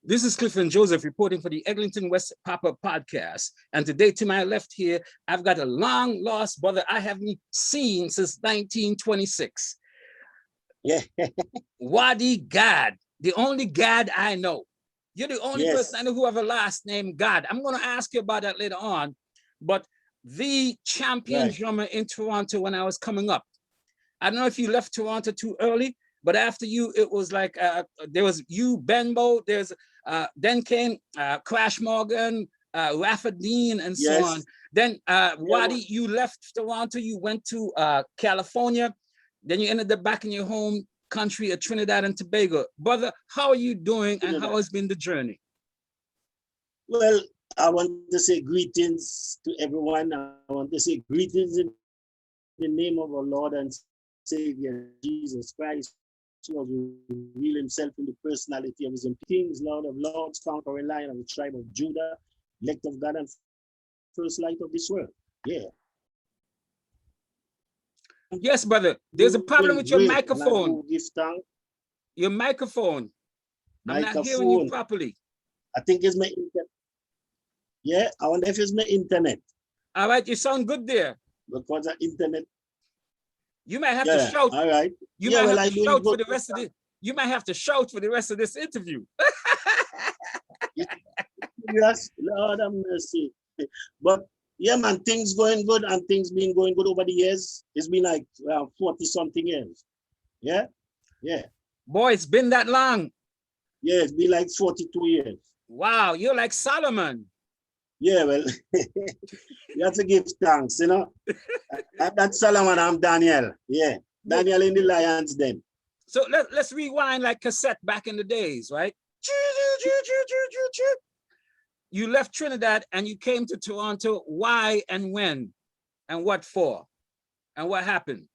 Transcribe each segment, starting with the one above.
This is Clifton Joseph reporting for the Eglinton West Papa podcast. And today to my left here, I've got a long lost brother I haven't seen since 1926. Yeah. Wadi Gad, the only Gad I know. You're the only person I know who have a last name Gad. I'm going to ask you about that later on. But the champion drummer in Toronto when I was coming up, I don't know if you left Toronto too early, but after you, it was like there was you, Benbow, there's then came Crash Morgan, Rafa Dean, and so on. Then Wadi, you left Toronto, you went to California, then you ended up back in your home country of Trinidad and Tobago. Brother, how are you doing and how has been the journey? Well, I want to say greetings to everyone. I want to say greetings in the name of our Lord and Savior, Jesus Christ, who has revealed himself in the personality of his Kings, Lord of Lords, conquering Lion of the tribe of Judah, elect of God and first light of this world. Yeah. Yes, brother. There's a problem with your microphone. Your microphone. I'm not hearing you properly. I think it's my internet. Yeah, I wonder if it's my internet. All right, you sound good there. Because the internet. You might have to shout. All right. You might have to shout for the rest of this. You might have to shout for the rest of this interview. Yes, Lord have mercy. But yeah, man, things going good and things been going good over the years. It's been like 40 something years. Yeah, yeah. Boy, it's been that long. Yeah, it's been like 42 years. Wow, you're like Solomon. Yeah, well, you have to give thanks, you know. That's Solomon, I'm Daniel. Yeah, Daniel in the lion's den. So let's rewind like cassette back in the days, right? You left Trinidad and you came to Toronto. Why and when? And what for? And what happened?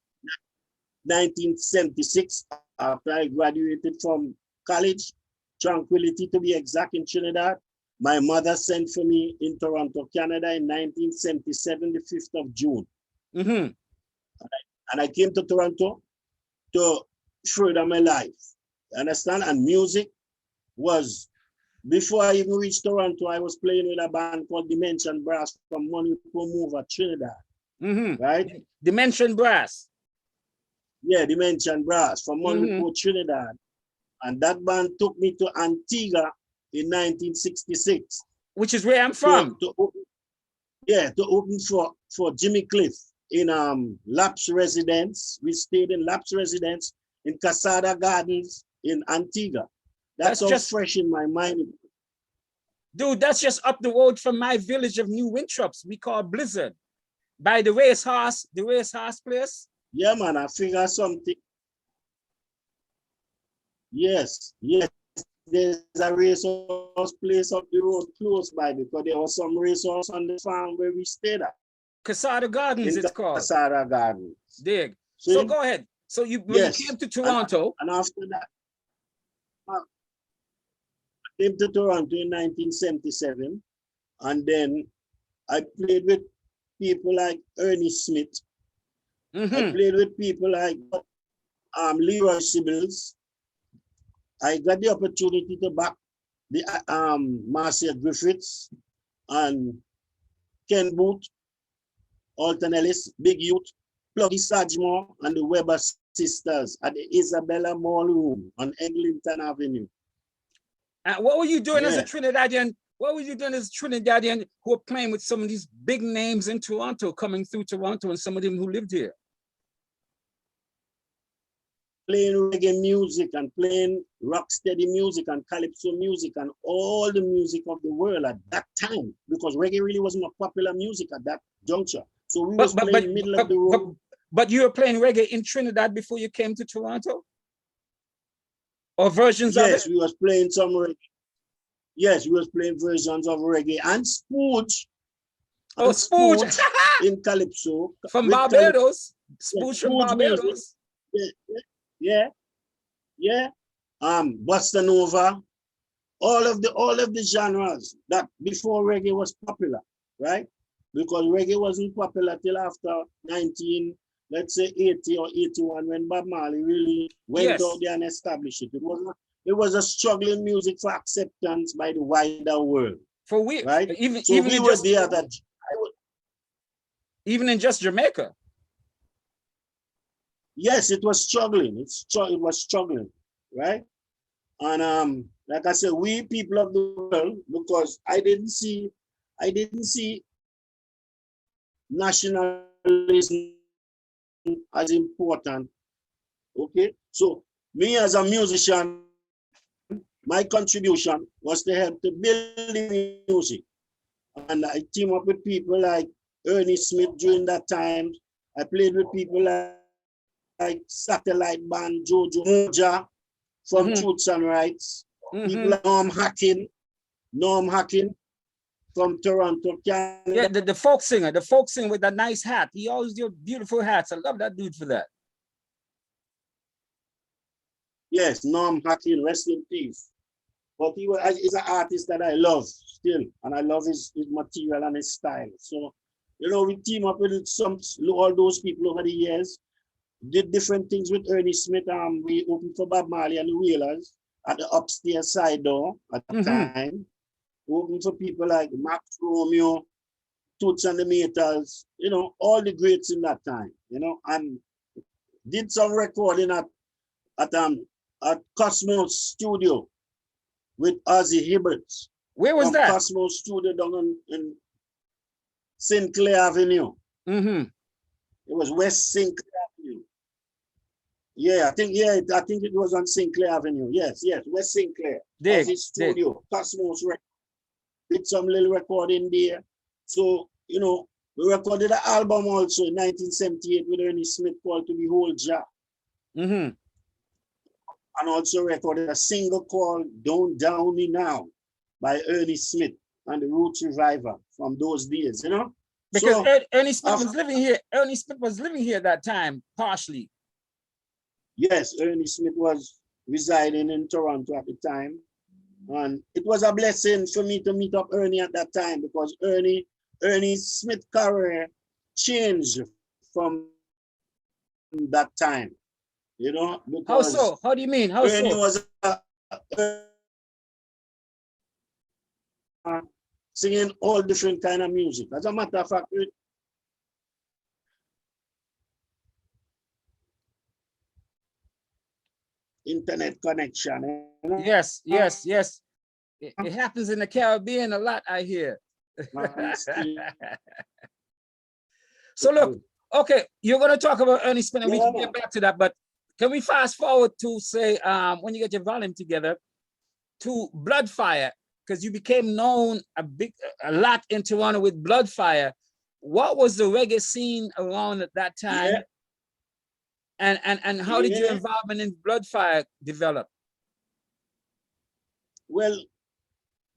1976, after I graduated from college, Tranquility to be exact, in Trinidad. My mother sent for me in Toronto, Canada in 1977, the 5th of June. Mm-hmm. And I came to Toronto to further my life. Understand? And music was, before I even reached Toronto, I was playing with a band called Dimension Brass from Money Pro Mover, Trinidad. Mm-hmm. Right? Dimension Brass. Yeah, Dimension Brass from Money Pro, Trinidad. And that band took me to Antigua in 1966. Which is where I'm from. To open for Jimmy Cliff in Laps Residence. We stayed in Laps Residence in Casada Gardens in Antigua. That's all just fresh in my mind. Dude, that's just up the road from my village of New Winthrops. We call Blizzard. By the racehorse place. Yeah, man, I figure something. Yes, yes. There's a racehorse place up the road close by because there was some racehorse on the farm where we stayed at. Casada Gardens, it's called. Casada Gardens. Dig. So go ahead. So you came to Toronto. And after that, I came to Toronto in 1977. And then I played with people like Ernie Smith. Mm-hmm. I played with people like Leroy Sibbles. I got the opportunity to back the Marcia Griffiths and Ken Booth, Alton Ellis, Big Youth, Pluggy Sajmore, and the Weber sisters at the Isabella Ballroom on Eglinton Avenue. And what were you doing as a Trinidadian? What were you doing as a Trinidadian who were playing with some of these big names in Toronto, coming through Toronto, and some of them who lived here? Playing reggae music and playing rocksteady music and calypso music and all the music of the world at that time, because reggae really wasn't a popular music at that juncture. So we was playing middle of the road. But you were playing reggae in Trinidad before you came to Toronto? Or versions of it? Yes, we was playing some reggae. Yes, we was playing versions of reggae and spooge. Oh, spooge in calypso. From Barbados. Spooge from Barbados. Yeah. Bossa Nova, all of the genres that before reggae was popular, right? Because reggae wasn't popular till after let's say 80 or 81, when Bob Marley really went out there and established it. It was a struggling music for acceptance by the wider world. For we, right? Even we were there that even in just Jamaica. Yes, it was struggling. It was struggling, right? And like I said, we people of the world, because I didn't see nationalism as important. Okay, so me as a musician, my contribution was to help to build the music, and I team up with people like Ernie Smith during that time. I played with people like Satellite Band, Jojo Moja from Truths and Rights, people like Norm Hacking from Toronto, Canada. Yeah, the folk singer with that nice hat. He always do beautiful hats. I love that dude for that. Yes, Norm Hacking, rest in peace. But he's an artist that I love still, and I love his material and his style. So, you know, we team up with all those people over the years. Did different things with Ernie Smith. We opened for Bob Marley and the Wailers at the upstairs side door at the time. We opened for people like Max Romeo, Toots and the Maytals, you know, all the greats in that time, you know, and did some recording at Cosmos Studio with Ozzy Hibbert. Where was that? Cosmos Studio down in Sinclair Avenue. It was West Sinclair Avenue. Yeah, I think it was on Sinclair Avenue. Yes, West Sinclair. Ozzy Studio, Cosmos Records. Did some little recording there. So, you know, we recorded an album also in 1978 with Ernie Smith called To Behold Jah. And also recorded a single called Don't Down Me Now by Ernie Smith and the Roots Revival from those days, you know? Because so, Ernie Smith was living here. Ernie Smith was living here at that time, partially. Yes, Ernie Smith was residing in Toronto at the time. And it was a blessing for me to meet up Ernie at that time, because Ernie Smith's career changed from that time. You know, because how so? How do you mean? How Ernie so? was singing all different kind of music. As a matter of fact, internet connection. Yes. It happens in the Caribbean a lot, I hear. So look, okay, you're going to talk about Ernie Smith, and we can get back to that, but can we fast forward to say, when you get your volume together, to Bloodfire, because you became known a lot in Toronto with Bloodfire. What was the reggae scene around at that time? Yeah. And how did your involvement in Bloodfire develop? Well,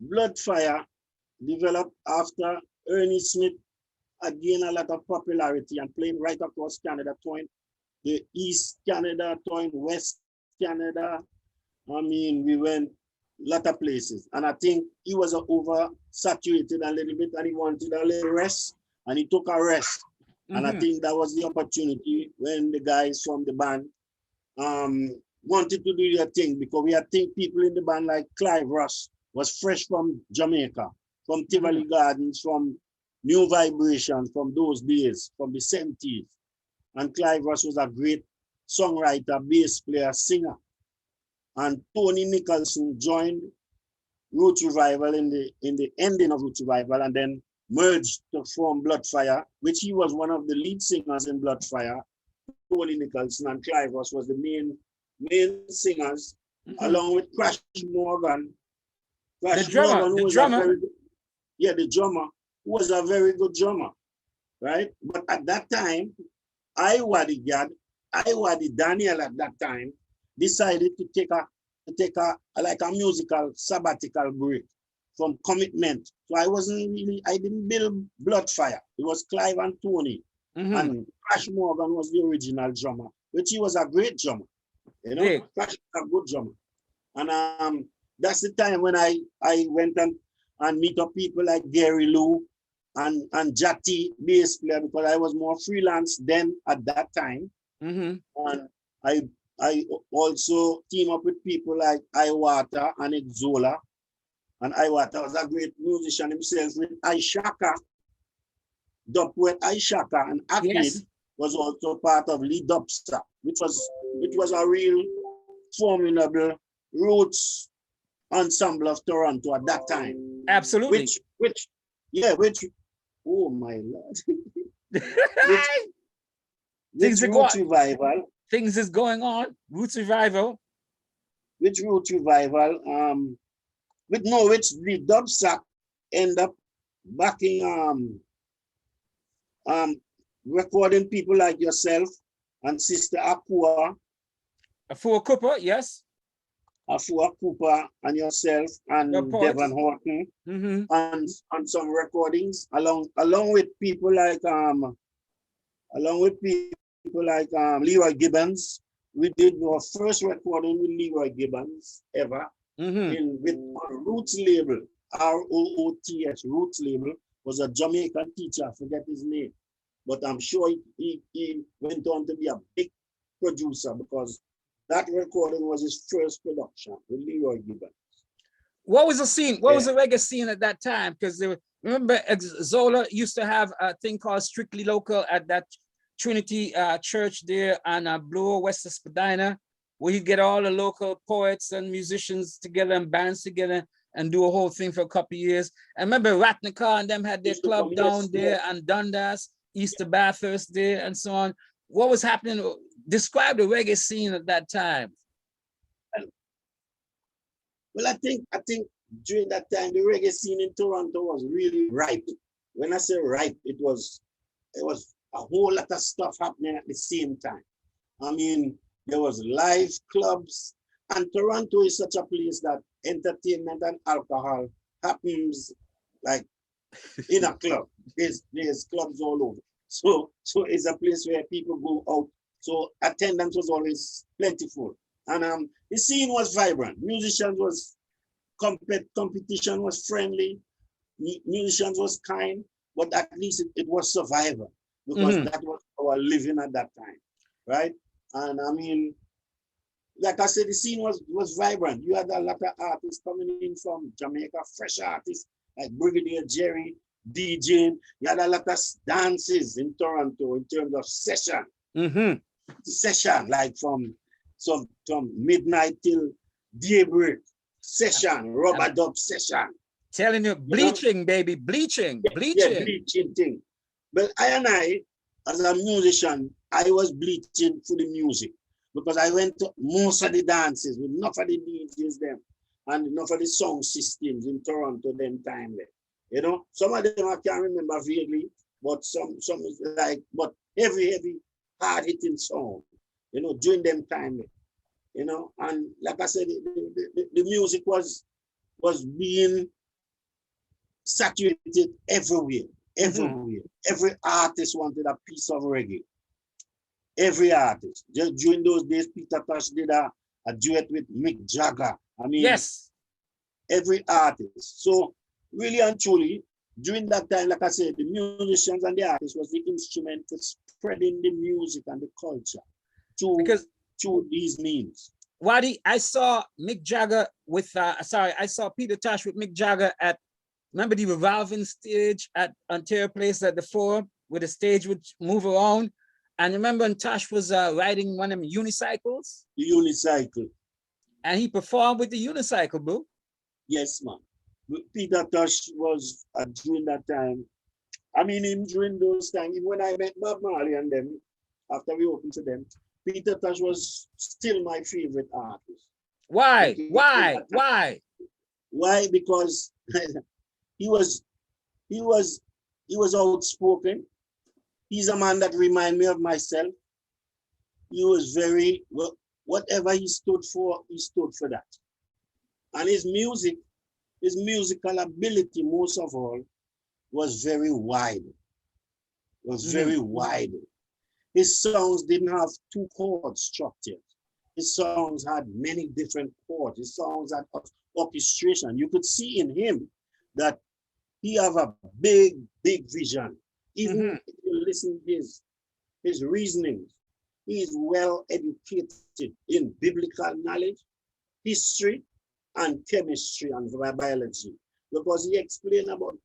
Bloodfire developed after Ernie Smith had gained a lot of popularity and playing right across Canada, touring the East Canada, touring West Canada. I mean, we went a lot of places. And I think he was oversaturated a little bit and he wanted a little rest, and he took a rest. And I think that was the opportunity when the guys from the band wanted to do their thing, because we had people in the band like Clive Ross was fresh from Jamaica, from Tivoli Gardens, from New Vibration, from those days, from the 70s. And Clive Ross was a great songwriter, bass player, singer. And Tony Nicholson joined Roots Revival in the ending of Roots Revival, and then merged to form Bloodfire, which he was one of the lead singers in Bloodfire. Tony Nicholson and Clive Ross was the main singers, along with Crash Morgan. The drummer, the drummer, who was a very good drummer, right? But at that time, Wadi Daniel at that time decided to take a musical sabbatical break from commitment. So I didn't build Bloodfire. It was Clive and Tony. And Crash Morgan was the original drummer, which he was a great drummer. You know, Crash was a good drummer. And that's the time when I went and meet up people like Gary Lou and Jati bass player, because I was more freelance then at that time. Mm-hmm. And I also team up with people like Iwata and Exola. And Iwata was a great musician himself with Ishaka, dub poet Ishaka, and Akid Yes. was also part of DUBZZ, which was a real formidable roots ensemble of Toronto at that time. Absolutely. Which oh my Lord. Things are Roots revival. Things is going on. Roots revival. Which Roots revival? Which the DUBZZ end up backing recording people like yourself and Sister Akua. Afua Cooper, yes. Afua Cooper and yourself and Devon Horton, mm-hmm. and some recordings along with people like Leroy Gibbons. We did our first recording with Leroy Gibbons ever, mm-hmm. with Roots label, ROOTS, Roots label, was a Jamaican teacher, I forget his name, but I'm sure he went on to be a big producer, because that recording was his first production with Leroy Gibbons. What was the scene? What was the reggae scene at that time? Because remember, Zola used to have a thing called Strictly Local at that Trinity church there on Bloor, West Spadina, where you get all the local poets and musicians together and bands together and do a whole thing for a couple of years. I remember Ratnacar and them had their club down there, and Dundas, Easter Bathurst there, and so on. What was happening? Describe the reggae scene at that time. Well, I think during that time the reggae scene in Toronto was really ripe. When I say ripe, it was a whole lot of stuff happening at the same time. I mean, there was live clubs, and Toronto is such a place that entertainment and alcohol happens like in a club. There's clubs all over. So it's a place where people go out. So attendance was always plentiful. And the scene was vibrant. Musicians was competition was friendly. Musicians was kind, but at least it was survival, because that was our living at that time, right? And I mean, like I said, the scene was vibrant. You had a lot of artists coming in from Jamaica, fresh artists like Brigadier Jerry, DJing. You had a lot of dances in Toronto in terms of session. Session, like from midnight till daybreak. Session, rubber dub session. Telling you, bleaching, baby, bleaching. Yeah, bleaching thing. But I, as a musician, I was bleaching for the music, because I went to most of the dances with enough of the DJs them and enough of the sound systems in Toronto them time there. You know, some of them I can't remember vaguely, but some like, but heavy, hard-hitting song, you know, during them time there. You know, and like I said, the music was being saturated everywhere. Every artist wanted a piece of reggae. Every artist. Just during those days, Peter Tosh did a duet with Mick Jagger. I mean, yes, every artist. So really and truly, during that time, like I said, the musicians and the artists was the instrument for spreading the music and the culture to these means. Wadi, I saw Mick Jagger with, I saw Peter Tosh with Mick Jagger at, remember the revolving stage at Ontario Place at the Forum, where the stage would move around? And remember when Tosh was riding one of them unicycles? The unicycle. And he performed with the unicycle, boo. Yes, man. Peter Tosh was during that time. I mean, during those times, even when I met Bob Marley and them, after we opened to them, Peter Tosh was still my favorite artist. Why? Why? Why? Because he was outspoken. He's a man that reminds me of myself. He was very, well, whatever he stood for that. And his musical ability, most of all, was very wide. Very wide. His songs didn't have two chord structures. His songs had many different chords. His songs had orchestration. You could see in him that he have a big vision. Even if you listen to his reasonings, he is well educated in biblical knowledge, history, and chemistry and biology, because he explained about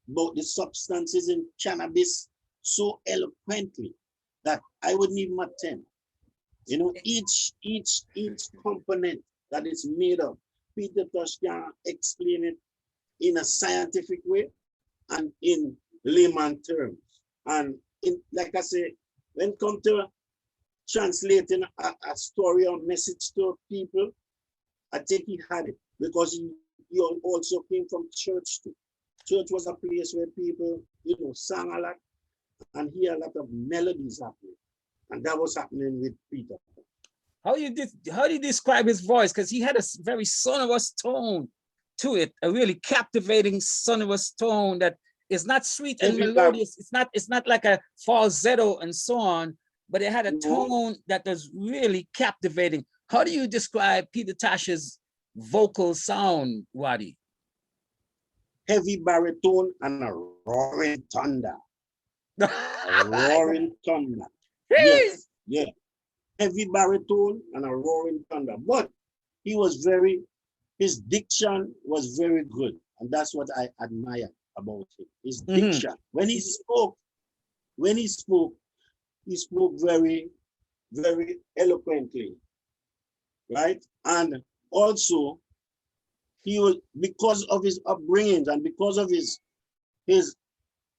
the substances in cannabis so eloquently that I wouldn't even attempt. You know, each component that is made of, Peter Tosh can explain it in a scientific way and in layman terms. And in, like I say, when it comes to translating a story or message to people, I think he had it, because he also came from church too. Church was a place where people, you know, sang a lot and hear a lot of melodies happening. And that was happening with Peter. How do you describe his voice? Because he had a very sonorous tone to it, a really captivating sonorous tone that is not sweet and melodious. It's not like a falsetto and so on, but it had a tone that was really captivating. How do you describe Peter Tosh's vocal sound, Wadi? Heavy baritone and a roaring thunder. A roaring thunder. Yes, yeah. Heavy baritone and a roaring thunder. But he was his diction was very good. And that's what I admire about him. His diction. When he spoke, he spoke very, very eloquently. Right? And also, he was, because of his upbringing and because of his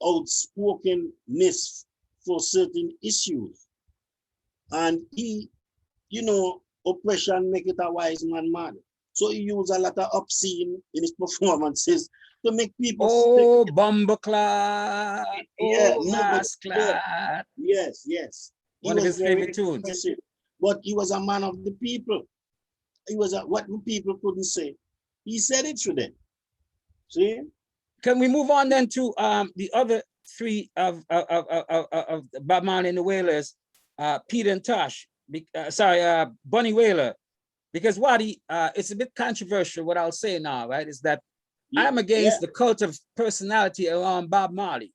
outspokenness for certain issues. And he, you know, oppression make it a wise man mad. So he used a lot of obscene in his performances to make people Bumbleclad. Yeah, Masclad. Yes. He One of his favorite tunes. Impressive. But he was a man of the people. He was what the people couldn't say. He said it to them. See? Can we move on then to the other three of Bob Marley and the Wailers, Peter and Tosh, Bunny Wailer, because Wadi, it's a bit controversial what I'll say now, right? Is that I'm against the cult of personality around Bob Marley.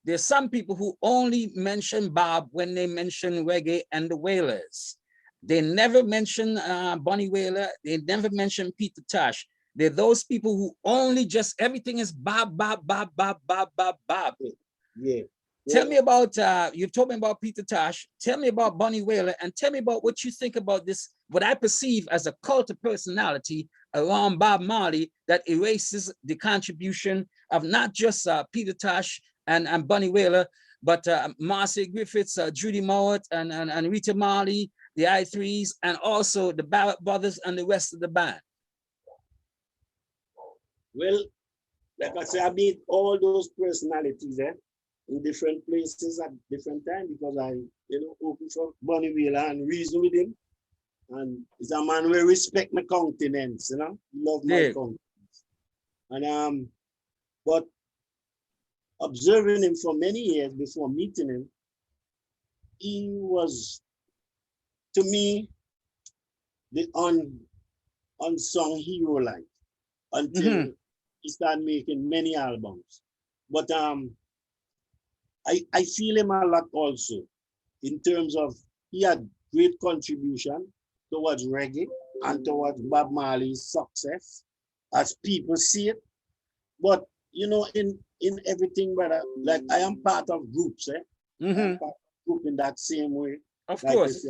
There's some people who only mention Bob when they mention reggae and the Wailers. They never mention Bunny Wailer. They never mention Peter Tosh. They're those people who only just everything is Bob. Yeah. Tell me about, you've told me about Peter Tosh. Tell me about Bunny Wailer, and tell me about what you think about this, what I perceive as a cult of personality around Bob Marley that erases the contribution of not just Peter Tosh and Bunny Wailer, but Marcia Griffiths, Judy Mowat, and Rita Marley, the I3s, and also the Barrett Brothers and the rest of the band. Well, like I said, I meet all those personalities in different places at different times, because I, you know, open for Bunny Wailer and reason with him. And he's a man who respect my countenance, you know, love my countenance. And but observing him for many years before meeting him, he was, to me, the unsung hero like, until he started making many albums. But I feel him a lot also in terms of he had great contribution towards reggae and towards Bob Marley's success, as people see it. But you know, in everything, brother, like I am part of groups, I'm part of group in that same way. Of course.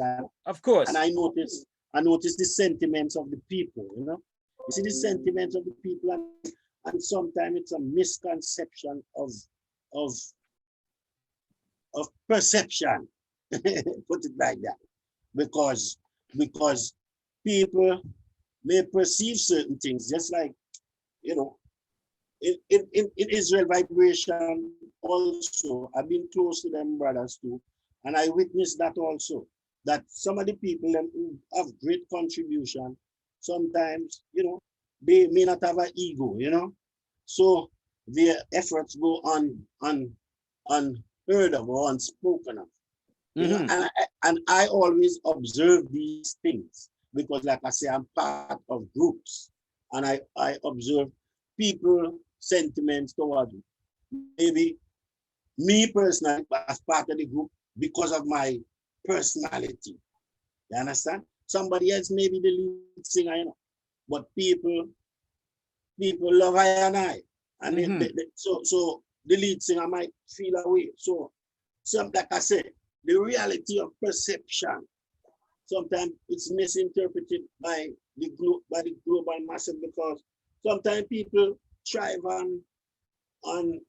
And I notice the sentiments of the people, you know. You see the sentiments of the people, and sometimes it's a misconception of perception, put it like that, because people may perceive certain things, just like, you know, in Israel Vibration also, I've been close to them brothers too, and I witnessed that also, that some of the people who have great contribution, sometimes, you know, they may not have an ego, you know, so their efforts go unheard of or unspoken of. You know, and I always observe these things, because like I say, I'm part of groups, and I observe people sentiments towards maybe me personally as part of the group because of my personality. You understand? Somebody else may be the lead singer, you know, but people love I and I. And so the lead singer might feel away. So like I said, the reality of perception, sometimes it's misinterpreted by the global masses, because sometimes people thrive on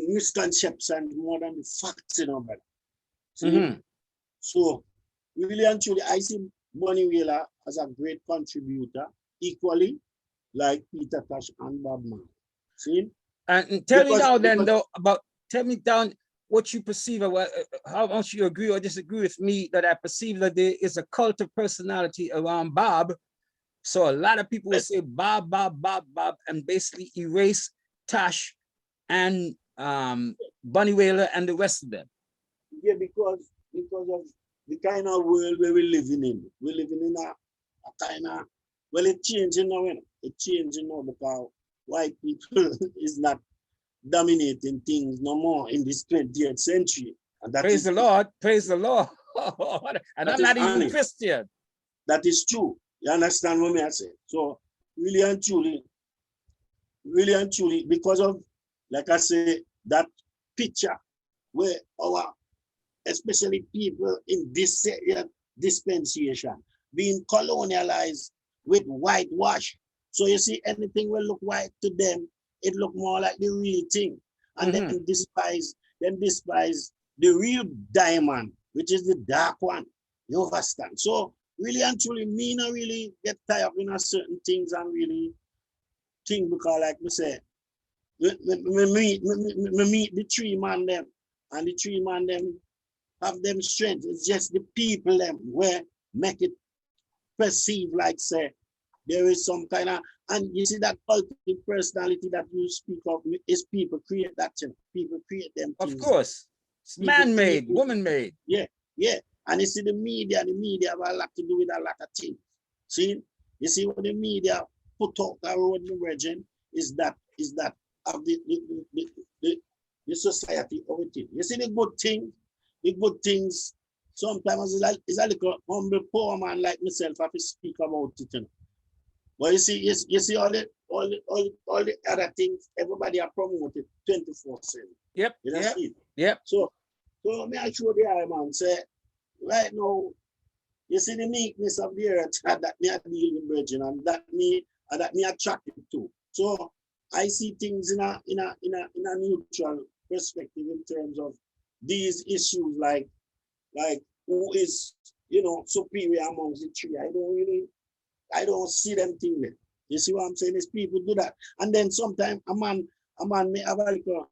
misconceptions more than the facts, you know, brother. See? So really and truly, I see Bunny Wailer as a great contributor, equally like Peter Tosh and Bob Marley. See? And tell me now then, though, tell me down what you perceive, or how much you agree or disagree with me that I perceive that there is a cult of personality around Bob. So a lot of people will say Bob, and basically erase Tosh and Bunny Wailer and the rest of them. Yeah, because of the kind of world where we're living in. We're living in a kind of, well, it's changing now, you know? It's changing now because white people is not dominating things no more in this 20th century. And that praise the Lord, praise the Lord. And I'm not even Christian. That is true. You understand what I say? So really and truly, because of, like I say, that picture where especially people in this dispensation being colonialized with whitewash. So you see, anything will look white to them, it look more like the real thing. And then despise the real diamond, which is the dark one. You understand? So really and truly, me not really get tied up in a certain things and really think, because like we say, me meet the three man them, and the three man them have them strength. It's just the people them where make it perceive like say there is some kind of, and you see that ultimate personality that you speak of is people create that thing. People create them things. Of course. It's man-made, woman-made. Yeah. And you see the media have a lot to do with a lot of things. See? You see what the media put out the road, the region, is that of the society of it. You see the good things, sometimes it's a little humble poor man like myself have to speak about it. You know? But you see all the other things, everybody are promoted 24/7. Yep. You know, yep. So may I show the eye, man, say, right now, you see the meekness of the earth that me are dealing with, and that me attracted to. So I see things in a neutral perspective in terms of these issues, like who is, you know, superior amongst the three. I don't see them thing there. You see what I'm saying? Is people do that, and then sometimes a man may have a little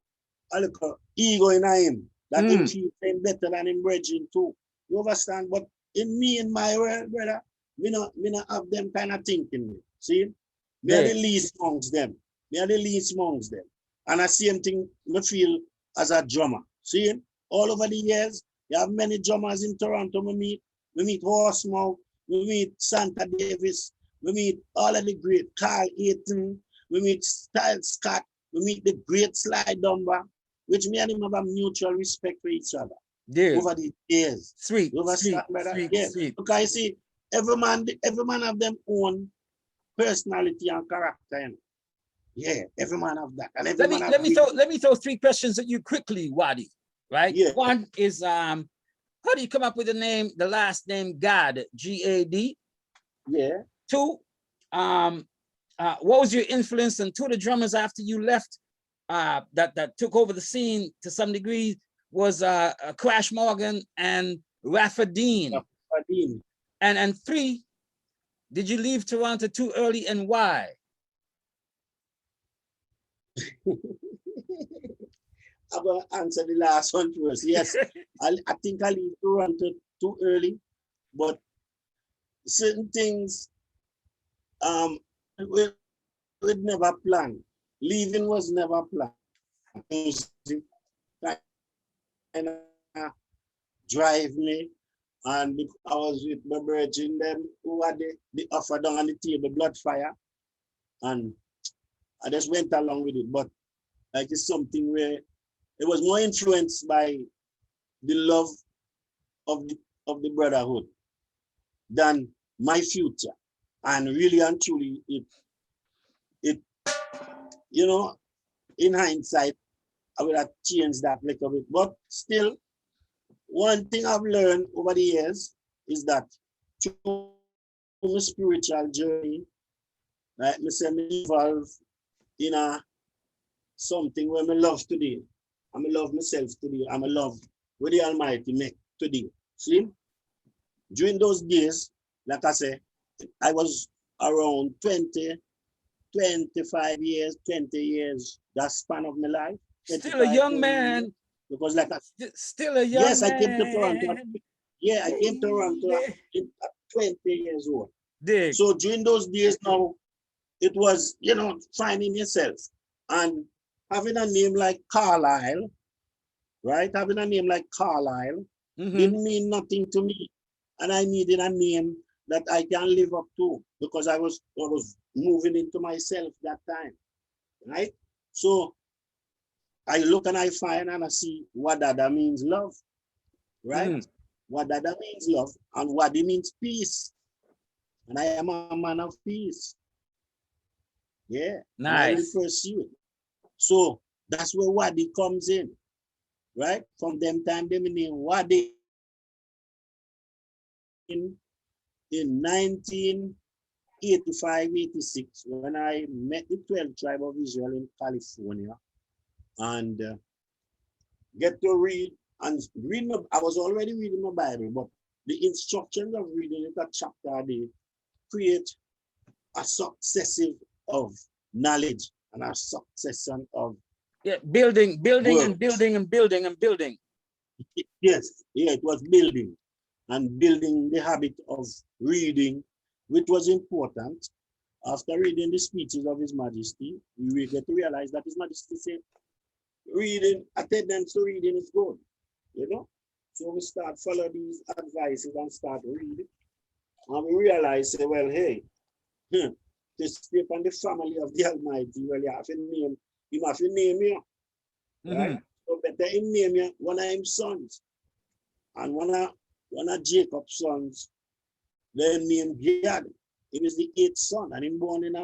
ego in him that he feels better than him brethren too. You understand? But in my world, brother, me not have them kind of thinking. See, me are the least amongst them. And the same thing me feel as a drummer. See, all over the years, you have many drummers in Toronto. We meet Horsemouth, we meet Santa Davis, we meet all of the great Carl Eaton, we meet Style Scott, we meet the great Sly Dunbar, which me and him have a mutual respect for each other over the years. Sweet. Sweet. Because you see, every man have them own personality and character. You know? Yeah, every man have that. And let me throw three questions at you quickly, Wadi. Right? Yeah. One is how do you come up with the last name Gad, G-A-D? Yeah. Two, what was your influence on two of the drummers after you left that took over the scene to some degree was Crash Morgan and Rafa Dean. And three, did you leave Toronto too early and why? I'm going to answer the last one first. Yes, I think I leave Toronto too early, but certain things we never planned. Leaving was never planned. And drive me, and I was with my brethren them who had the offer down on the table, Bloodfire, and I just went along with it. But like it's something where it was more influenced by the love of the brotherhood than my future. And really and truly, it you know, in hindsight, I would have changed that little bit. But still, one thing I've learned over the years is that through my spiritual journey, like I say, me evolve in something where I love today. I'm love myself today. I'm love what the Almighty make today. See? During those days, like I say, I was around 20, 25 years, 20 years, that span of my life. Still a young man. Years, because like still a young yes, man. I came to Toronto. Yeah, I came to Toronto at 20 years old. Dig. So during those days now, it was, you know, finding yourself and having a name like Carlisle, right? Having a name like Carlisle didn't mean nothing to me. And I needed a name that I can live up to because I was moving into myself that time, right? So I look and I find and I see what that means love, right? What that means love and what it means peace. And I am a man of peace. Yeah, nice. And I will pursue it. So that's where Wadi comes in, right? From them time, they name Wadi in 1985, 86, when I met the 12 tribe of Israel in California and get to read and read. I was already reading my Bible, but the instructions of reading it a chapter a day create a successive of knowledge and a succession of building works. and building and building and building. Yes, yeah, it was building and building the habit of reading, which was important. After reading the speeches of His Majesty, we get to realize that His Majesty said, reading, attendance to reading is good, you know? So we start follow these advices and start reading. And we realize, say, well, hey, to stay on the family of the Almighty, well, you have to name, you have to name you, right? So better him name you one of his sons. And one of Jacob's sons, they named Gad. He was the 8th son, and he born in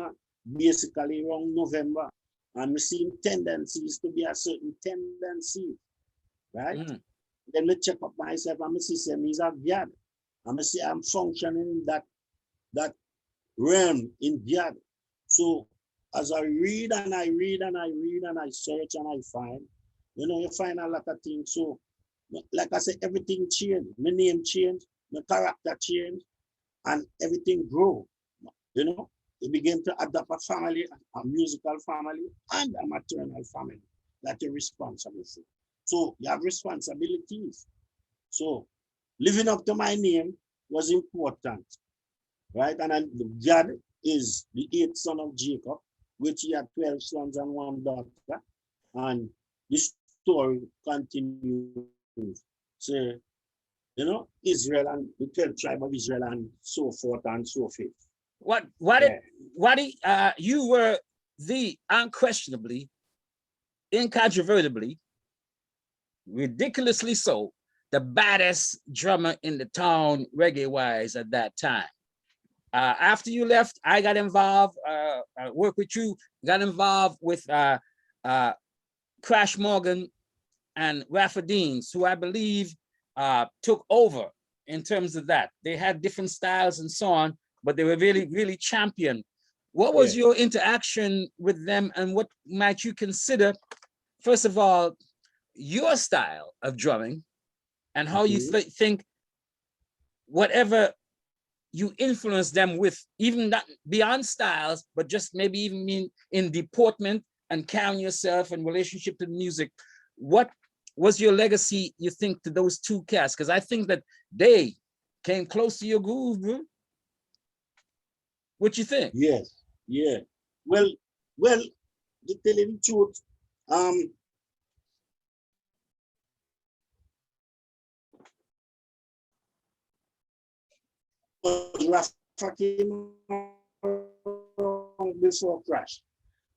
basically around November. And we see tendencies to be a certain tendency, right? Then we check up myself and I see say he's a Gad. And I see I'm functioning in that realm in Gad. So as I read and I read and I read and I search and I find, you know, you find a lot of things. So like I said, everything changed. My name changed, my character changed, and everything grew. You know, you begin to adopt a family, a musical family, and a maternal family that you're responsible for. So you have responsibilities. So living up to my name was important, right? And God is the 8th son of Jacob, which he had 12 sons and 1 daughter. And the story continues. So, you know, Israel and the 12th tribe of Israel and so forth and so forth. You were the unquestionably, incontrovertibly, ridiculously so, the baddest drummer in the town, reggae-wise, at that time. After you left, I got involved, worked with you, got involved with Crash Morgan and Rafa Deans, who I believe took over in terms of that. They had different styles and so on, but they were really, really champion. What was your interaction with them, and what might you consider, first of all, your style of drumming, and how you think whatever you influence them with, even not beyond styles, but just maybe even in deportment and carrying yourself and relationship to music, what was your legacy, you think, to those two cats? Because I think that they came close to your groove, bro. What you think? Yes, yeah. Well, to tell you the truth, Rafa came before Crash.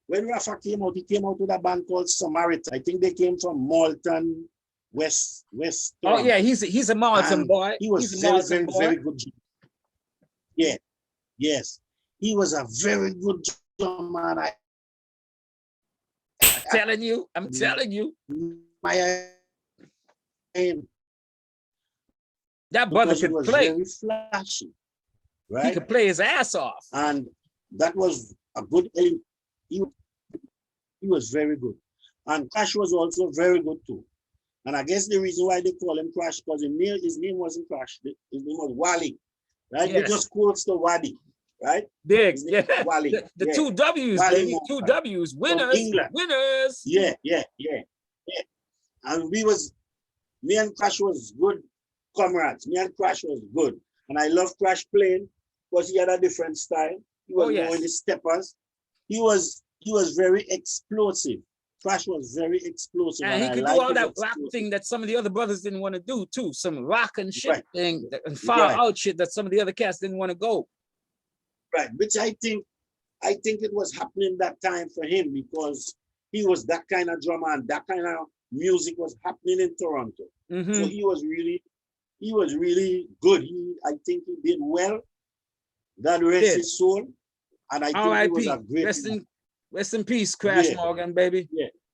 when Rafa came out, he came out with a band called Samaritan. I think they came from Malton, West. Oh yeah, he's a Malton boy. He was very good. Yeah, yes. He was a very good drummer. I'm telling you. That brother could play. Very flashy, right? He could play his ass off. And that was a good element. He was very good. And Crash was also very good too. And I guess the reason why they call him Crash, because his name wasn't Crash. His name was Wally, right? Yes. They just quotes the Wadi, right? Big, yeah. Wally. The yeah. 2 W's, baby. 2 W's. Winners. Winners. Yeah. And me and Crash was good comrades. Me and Crash was good. And I love Crash playing because he had a different style. He was more in the steppers. He was very explosive. Crash was very explosive. And he could do all that rock thing that some of the other brothers didn't want to do too. Some rock and shit thing and far out shit that some of the other cats didn't want to go. Right, which I think it was happening that time for him because he was that kind of drummer and that kind of music was happening in Toronto. So he was really good. I think he did well. God rest his soul. And I think he was a great Rest in peace, Crash Morgan, baby.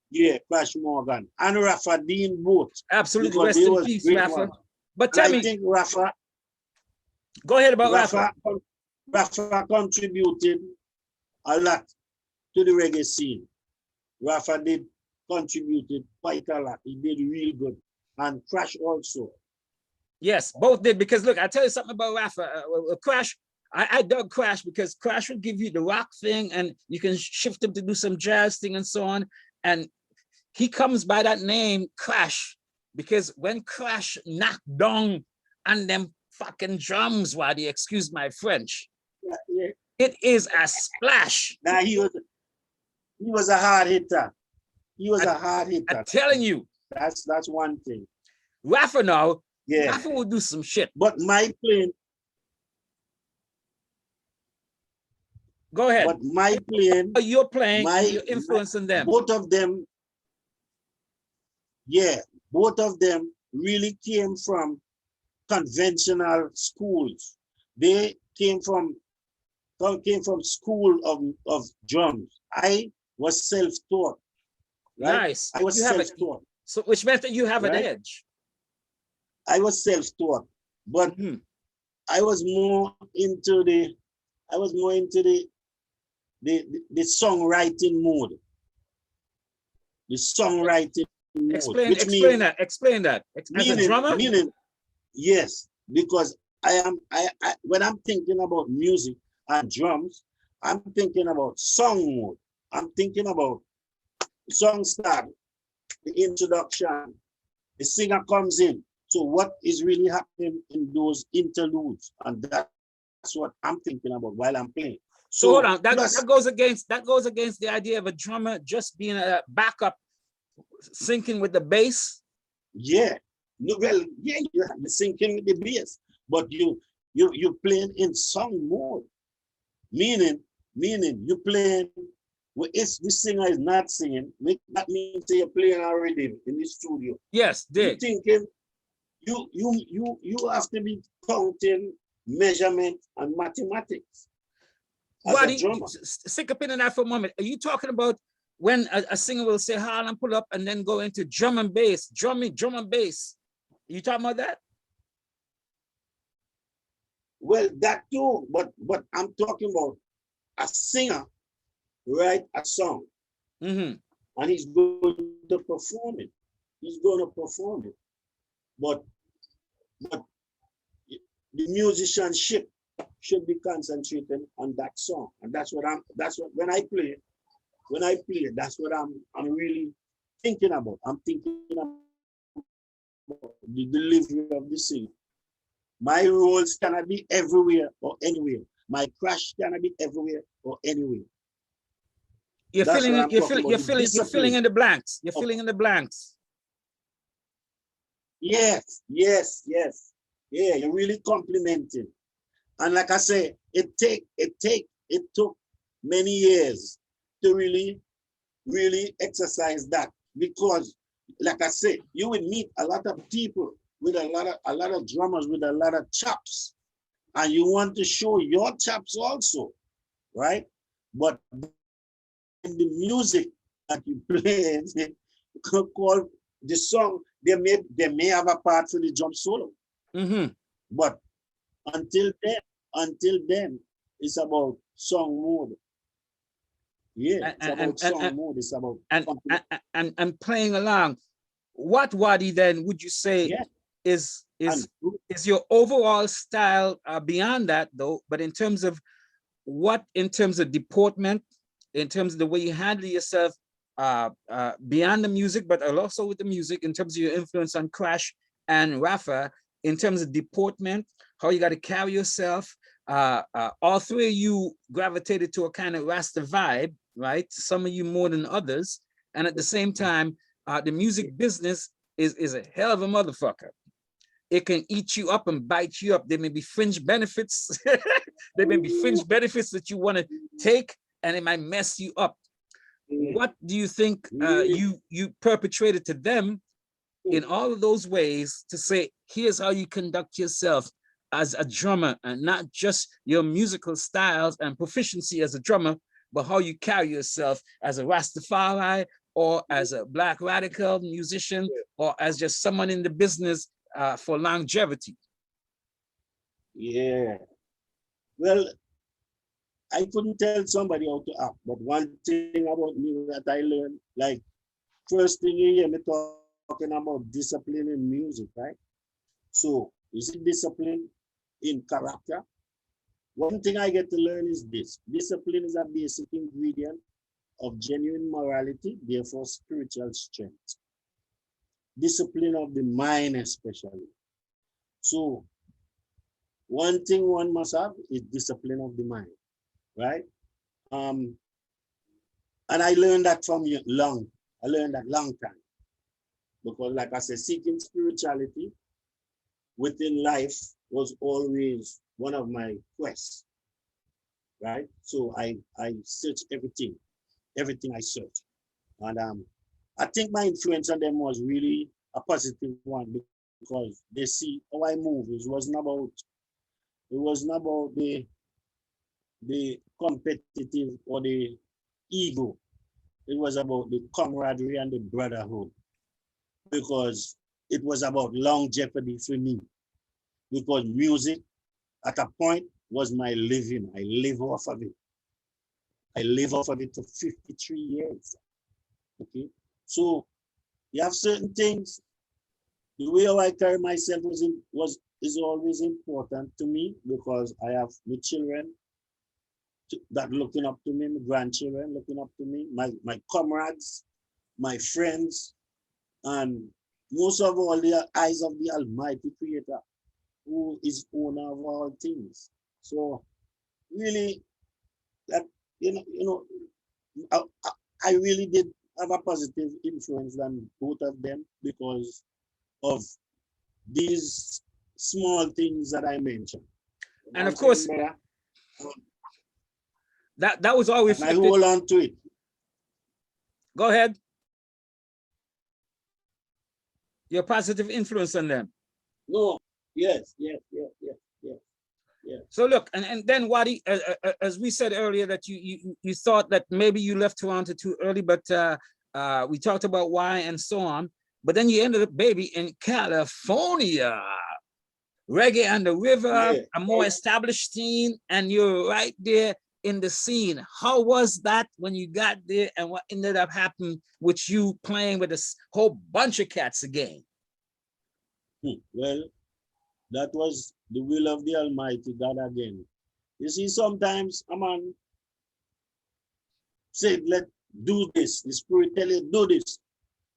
Yeah, Crash Morgan. And Rafa Dean both. Absolutely, rest in peace, Rafa. But tell me. I think Rafa. Go ahead about Rafa. Rafa contributed a lot to the reggae scene. Rafa did contributed quite a lot. He did really good. And Crash also. Yes, both did. Because look, I tell you something about Rafa. Crash. I dug Crash because Crash would give you the rock thing and you can shift him to do some jazz thing and so on. And he comes by that name, Crash, because when Crash knocked down on them fucking drums, Wadi, excuse my French, it is a splash. Now he was a hard hitter. He was a hard hitter. I'm telling you. That's one thing. Rafa now, Rafa will do some shit. But my playing, go ahead. But my playing, you're playing, you're influencing them. Both of them really came from conventional schools. They came from school of drums. I was self-taught. Right? Nice. I was self-taught. So which meant that you have an edge. I was self-taught, but I was more into the songwriting mode. The songwriting mode. Explain that. As a drummer? Meaning, yes, because when I'm thinking about music and drums, I'm thinking about song mode. I'm thinking about song start, the introduction, the singer comes in. So what is really happening in those interludes? And that's what I'm thinking about while I'm playing. So hold on, that goes against the idea of a drummer just being a backup, syncing with the bass. Yeah, you have to syncing with the bass, but you're playing in song mode, meaning you playing. Well, if the singer is not singing, that means you're playing already in the studio. Yes, you're thinking you have to be counting measurement and mathematics. Wadi, stick up in that for a moment. Are you talking about when a singer will say Harlem pull up and then go into drum and bass, drum and bass? Are you talking about that? Well, that too, but I'm talking about a singer write a song and he's going to perform it. But the musicianship should be concentrated on that song, and that's what when I play, that's what I'm really thinking about. I'm thinking about the delivery of the song. My roles cannot be everywhere or anywhere. My crash cannot be everywhere or anywhere. You're filling in the blanks. You're filling in the blanks. Yes. Yeah, you're really complimenting. And like I say, it took many years to really exercise that, because like I said, you will meet a lot of people with a lot of drummers with a lot of chops, and you want to show your chops also, right? But in the music that you play, call the song, they may have a part for the drum solo. But until then, it's about song mode. Yeah, it's about song mode. It's about and playing along. What, Wadi, then would you say is your overall style beyond that, though? But in terms of deportment, in terms of the way you handle yourself beyond the music, but also with the music, in terms of your influence on Crash and Rafa, in terms of deportment, how you got to carry yourself. All three of you gravitated to a kind of Rasta vibe, right? Some of you more than others. And at the same time, the music business is a hell of a motherfucker. It can eat you up and bite you up. There may be fringe benefits. There may be fringe benefits that you want to take, and it might mess you up. What do you think you perpetrated to them in all of those ways to say, here's how you conduct yourself as a drummer, and not just your musical styles and proficiency as a drummer, but how you carry yourself as a Rastafari, or as a Black radical musician, or as just someone in the business for longevity? Yeah. Well, I couldn't tell somebody how to act, but one thing about me that I learned, like, first thing you hear me talking about discipline in music, right? So, is it discipline in character? One thing I get to learn is this: discipline is a basic ingredient of genuine morality, therefore spiritual strength. Discipline of the mind, especially. So, one thing one must have is discipline of the mind, right? And I learned that from long. I learned that long time, because, like I said, seeking spirituality within life was always one of my quests, right? So I searched everything I searched, and I think my influence on them was really a positive one, because they see how I move. It wasn't about the competitive or the ego. It was about the camaraderie and the brotherhood, because it was about longevity for me, because music at a point was my living. I live off of it. I live off of it for 53 years. Okay, so you have certain things. The way how I carry myself is always important to me, because I have my children that looking up to me, my grandchildren looking up to me, my comrades, my friends, and most of all, the eyes of the Almighty Creator, who is owner of all things. So really, that I really did have a positive influence on both of them, because of these small things that I mentioned. And of course, that was all reflected. I hold on to it. Go ahead. Your positive influence on them. No, yes. So look, and then Wadi, as we said earlier, that you thought that maybe you left Toronto too early, but we talked about why and so on. But then you ended up, baby, in California. Reggae and the River, a more established scene, and you're right there in the scene. How was that when you got there, and what ended up happening with you playing with a whole bunch of cats again? Well, that was the will of the Almighty God again. You see, sometimes a man said, let's do this. The Spirit tell you, do this.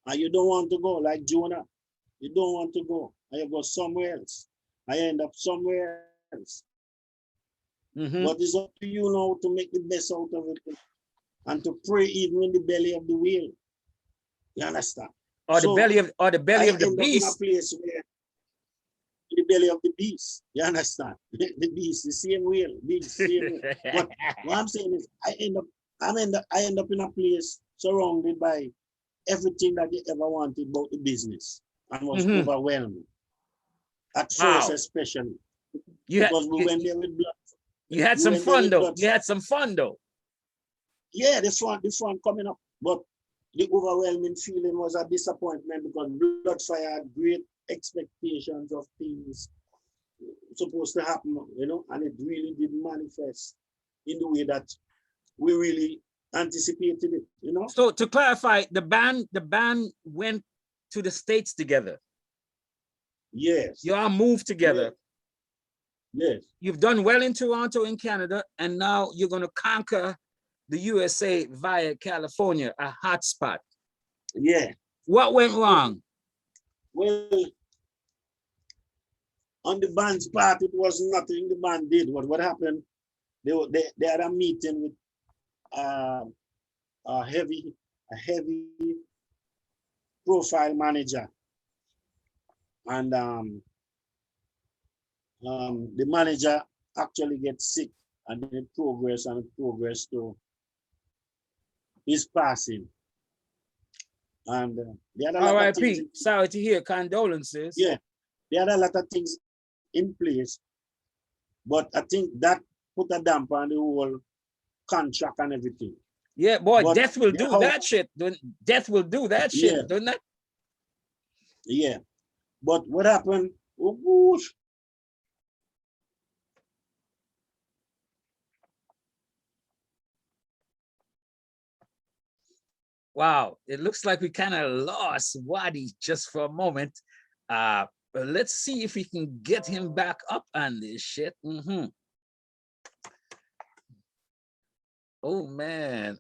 And you don't want to go, like Jonah. You don't want to go. And you go somewhere else. I end up somewhere else. But it's up to you now to make the best out of it, and to pray even in the belly of the whale. You understand? Or the belly of the beast. In a place where, in the belly of the beast. You understand? The beast, the same whale, beast, same whale. But what I'm saying is, I end up I end up in a place surrounded by everything that you ever wanted about the business, and was overwhelming. At first, Wow. especially You had, because we went there with blood. you had We some went there fun with though. blood. You had some fun though. Yeah, this one coming up, but the overwhelming feeling was a disappointment because Bloodfire had great expectations of things supposed to happen, you know, and it really didn't manifest in the way that we really anticipated it, you know. So to clarify, the band went to the States together. Yes. You all moved together. Yes. You've done well in Toronto, in Canada, and now you're going to conquer the USA via California, a hot spot. Yeah. What went wrong? Well, on the band's part, it was nothing the band did. What happened? They had a meeting with a heavy profile manager, and the manager actually gets sick, and it progressed to his passing. And they had a lot of things. R.I.P. Sorry to hear. Condolences. Yeah, they had a lot of things in place, but I think that put a damper on the whole contract and everything. Yeah, boy, but death will do that shit. Death will do that shit, yeah, doesn't it? Yeah, but what happened? Oh, gosh. Wow, it looks like we kind of lost Wadi just for a moment. But let's see if we can get him back up on this shit. Oh man.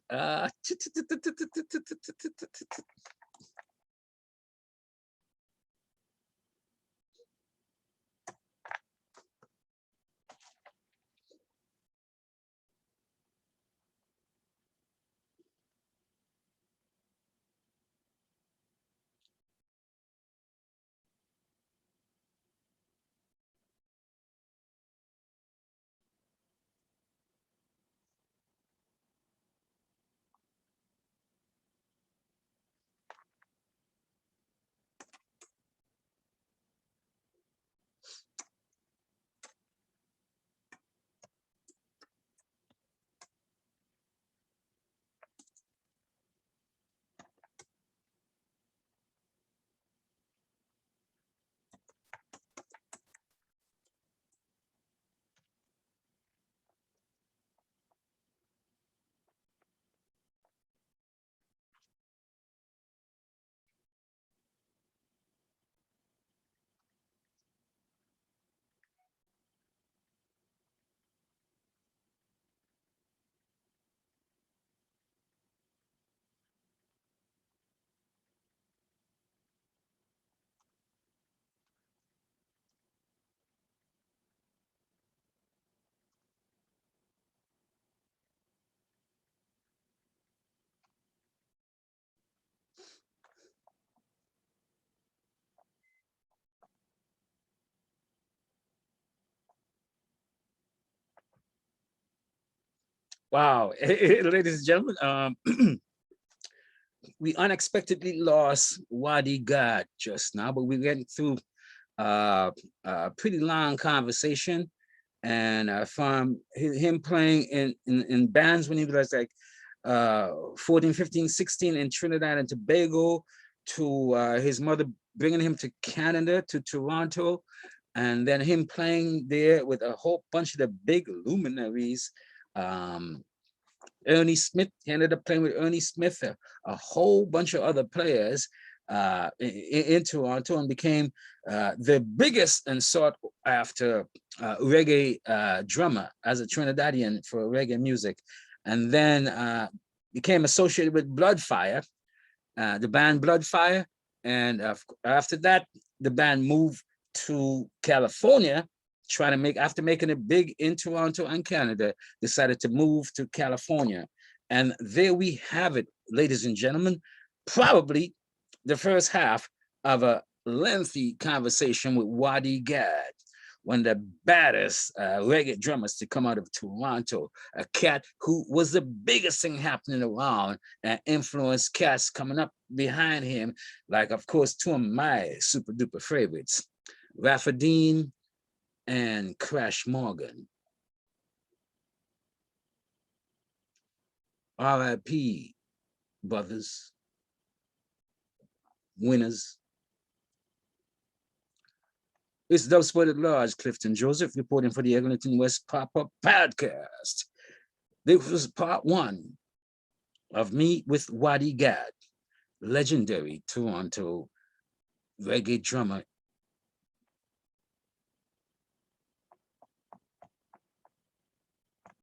Wow, ladies and gentlemen, we unexpectedly lost Wadi Gad just now, but we went through a pretty long conversation, and from him playing in bands when he was like 14, 15, 16 in Trinidad and Tobago, to his mother bringing him to Canada, to Toronto, and then him playing there with a whole bunch of the big luminaries. Ernie Smith, he ended up playing with Ernie Smith, a whole bunch of other players in Toronto, and became the biggest and sought after reggae drummer as a Trinidadian for reggae music. And then became associated with Bloodfire, the band Bloodfire. And after that, the band moved to California, trying to make, after making it big in Toronto and Canada, decided to move to California. And there we have it, ladies and gentlemen, probably the first half of a lengthy conversation with Wadi Gad. one of the baddest reggae drummers to come out of Toronto, a cat who was the biggest thing happening around and influenced cats coming up behind him, like, of course, two of my super duper favorites, Rafa Dean and Crash Morgan. R.I.P. brothers, winners. It's DUBZZ at Large, Clifton Joseph, reporting for the Eglinton West Pop-Up Podcast. This was part 1 of me with Wadi Gad, legendary Toronto reggae drummer